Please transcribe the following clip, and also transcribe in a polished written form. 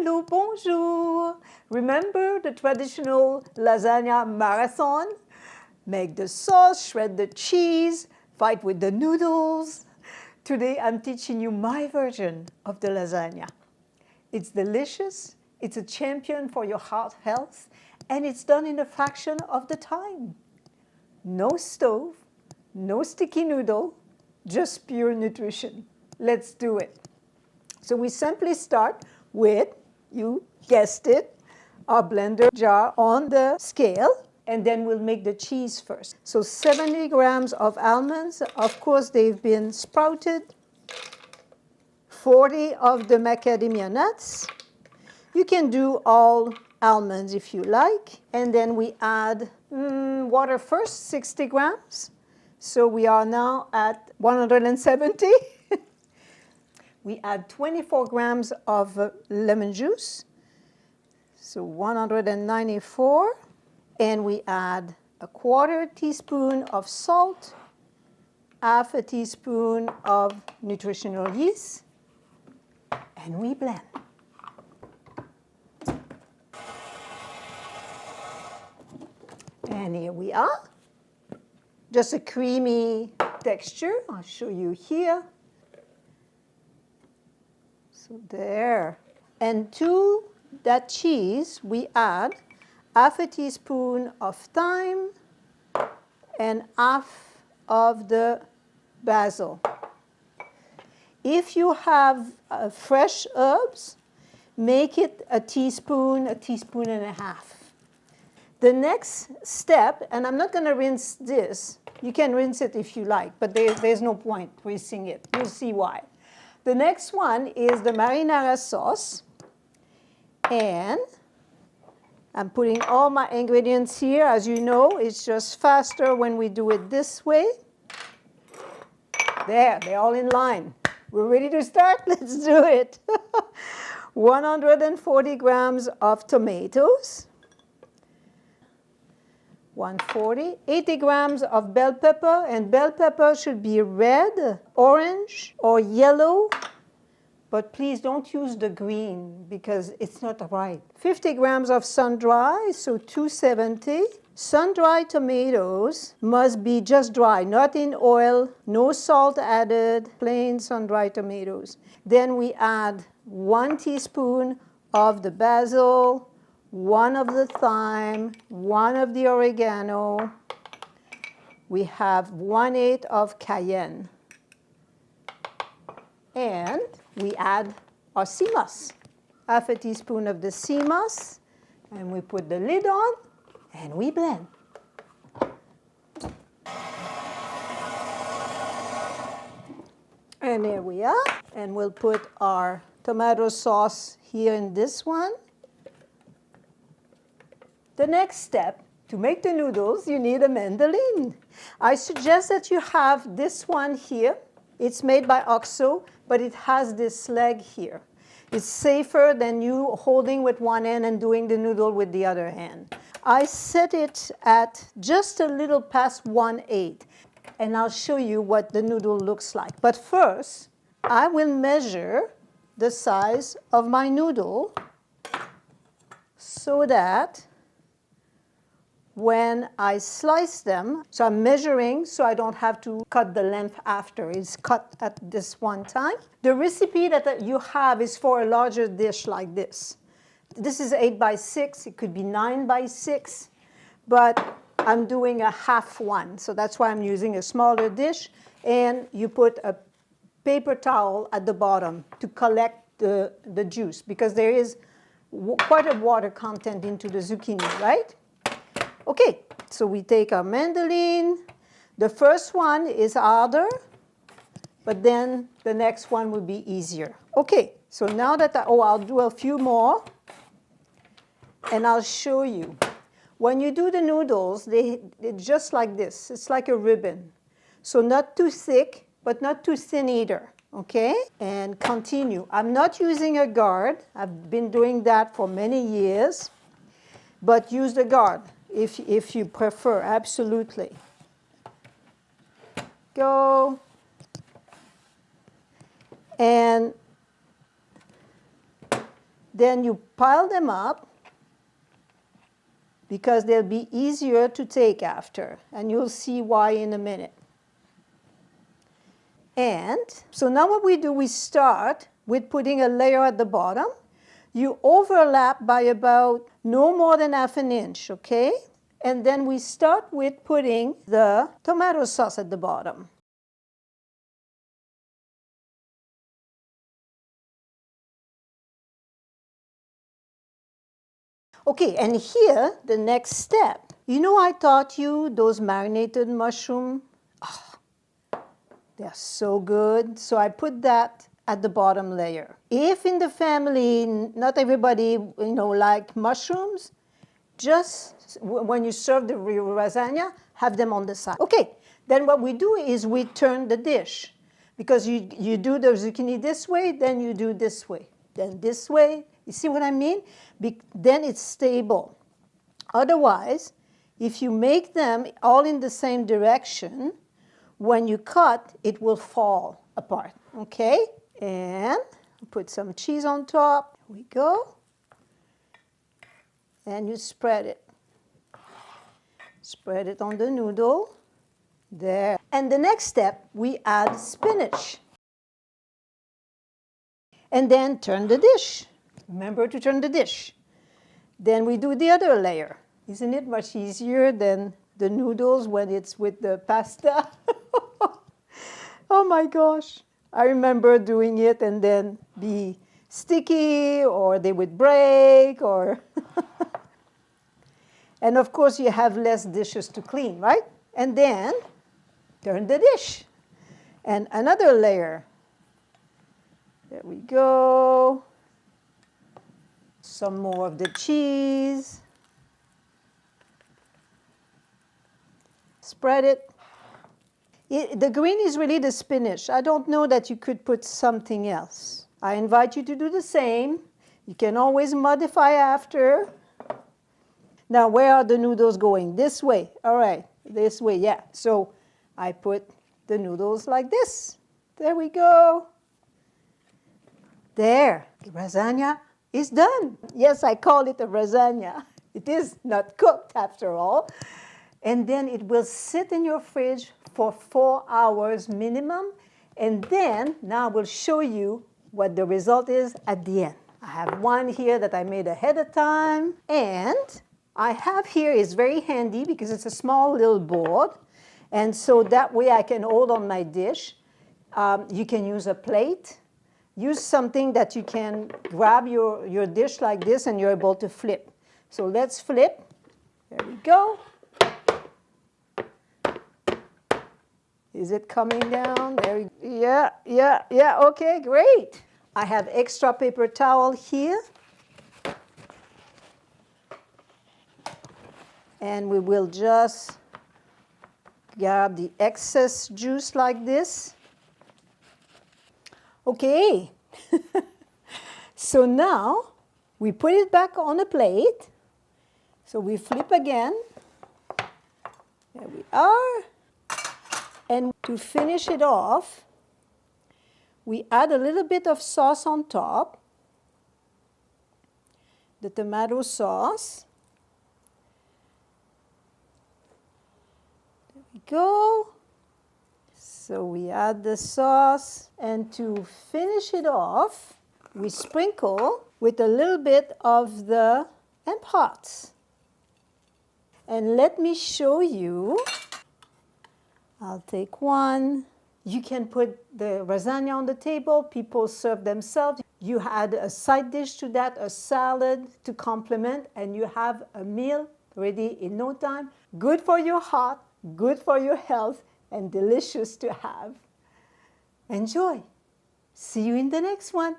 Hello, bonjour. Remember the traditional lasagna marathon? Make the sauce, shred the cheese, fight with the noodles. Today I'm teaching you my version of the lasagna. It's delicious, it's a champion for your heart health, and it's done in a fraction of the time. No stove, no sticky noodle, just pure nutrition. Let's do it. So we simply start with, you guessed it, our blender jar on the scale, and then we'll make the cheese first. So 70 grams of almonds, of course they've been sprouted, 40 of the macadamia nuts. You can do all almonds if you like, and then we add water first, 60 grams. So we are now at 170. We add 24 grams of lemon juice, so 194. And we add a quarter teaspoon of salt, half a teaspoon of nutritional yeast, and we blend. And here we are. Just a creamy texture. I'll show you here. So there. And to that cheese, we add half a teaspoon of thyme and half of the basil. If you have fresh herbs, make it a teaspoon and a half. The next step, and I'm not going to rinse this. You can rinse it if you like, but there's no point rinsing it. You'll see why. The next one is the marinara sauce. And I'm putting all my ingredients here. As you know, it's just faster when we do it this way. There, they're all in line. We're ready to start? Let's do it. 140 grams of tomatoes. 140, 80 grams of bell pepper, and bell pepper should be red, orange, or yellow, but please don't use the green because it's not right. 50 grams of sun-dry, so 270. Sun-dried tomatoes must be just dry, not in oil, no salt added, plain sun-dried tomatoes. Then we add 1 teaspoon of the basil, 1 of the thyme, 1 of the oregano. We have 1/8 of cayenne. And we add our sea moss, half a teaspoon of the sea moss, and we put the lid on, and we blend. And there we are. And we'll put our tomato sauce here in this one. The next step, to make the noodles, you need a Mandoline. I suggest that you have this one here. It's made by OXO, but it has this leg here. It's safer than you holding with one hand and doing the noodle with the other hand. I set it at just a little past 1/8, and I'll show you what the noodle looks like. But first, I will measure the size of my noodle so that when I slice them, so I'm measuring so I don't have to cut the length after. It's cut at this one time. The recipe that you have is for a larger dish like this. This is 8 by 6. It could be 9 by 6, but I'm doing a half one. So that's why I'm using a smaller dish. And you put a paper towel at the bottom to collect the juice because there is quite a water content into the zucchini, right? Okay, so we take our Mandoline. The first one is harder, but then the next one will be easier. Okay, so now that I'll do a few more, and I'll show you. When you do the noodles, they're just like this. It's like a ribbon. So not too thick, but not too thin either, okay? And continue. I'm not using a guard. I've been doing that for many years, but use the guard. If you prefer, absolutely. Go. And Then you pile them up because they'll be easier to take after, and you'll see why in a minute. And so now what we do, we start with putting a layer at the bottom. You overlap by about no more than ½ an inch, okay? And then we start with putting the tomato sauce at the bottom. Okay, and here, the next step. You know I taught you those marinated mushrooms? Oh, they're so good. So I put that at the bottom layer. If in the family, not everybody, like mushrooms, just when you serve the lasagna, have them on the side. Okay, then what we do is we turn the dish. Because you do the zucchini this way, then you do this way, then this way. You see what I mean? Then it's stable. Otherwise, if you make them all in the same direction, when you cut, it will fall apart, okay? And put some cheese on top. Here we go. And you spread it. Spread it on the noodle. There. And the next step, we add spinach. And then turn the dish. Remember to turn the dish. Then we do the other layer. Isn't it much easier than the noodles when it's with the pasta? Oh my gosh. I remember doing it and then be sticky, or they would break, or... And of course you have less dishes to clean, right? And then turn the dish. And another layer. There we go. Some more of the cheese. Spread it. The green is really the spinach. I don't know that you could put something else. I invite you to do the same. You can always modify after. Now, where are the noodles going? This way. All right, this way, yeah. So I put the noodles like this. There we go. There, the lasagna is done. Yes, I call it a lasagna. It is not cooked after all. And then it will sit in your fridge for 4 hours minimum. And then, now I will show you what the result is at the end. I have one here that I made ahead of time. And I have here, is very handy because it's a small little board. And so that way I can hold on my dish. You can use a plate. Use something that you can grab your dish like this and you're able to flip. So let's flip. There we go. Is it coming down? There we go. Yeah, okay, great. I have extra paper towel here. And we will just grab the excess juice like this. Okay. So now we put it back on a plate. So we flip again. There we are. And to finish it off, we add a little bit of sauce on top. The tomato sauce. There we go. So we add the sauce, and to finish it off, we sprinkle with a little bit of the 𝘀𝘀𝗋𝗆. And let me show you. I'll take one. You can put the lasagna on the table. People serve themselves. You add a side dish to that, a salad to complement, and you have a meal ready in no time. Good for your heart, good for your health, and delicious to have. Enjoy. See you in the next one.